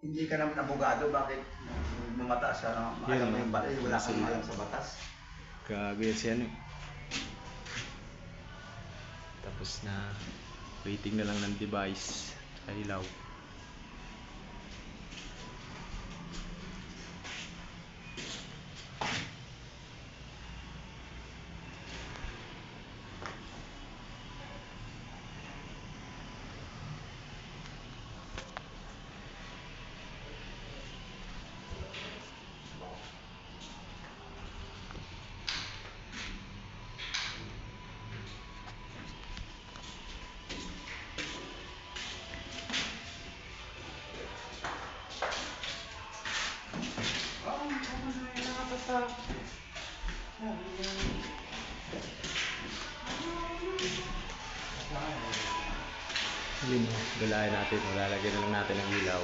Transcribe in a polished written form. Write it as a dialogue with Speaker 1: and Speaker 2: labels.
Speaker 1: Hindi ka naman abogado, bakit mamataas ka na? Alam mo yung wala kang alam sa batas.
Speaker 2: Gago yan siya, no? Tapos na, waiting na lang ng device sa ilaw. Yun, galahin natin, lalagyan na lang natin ng ilaw.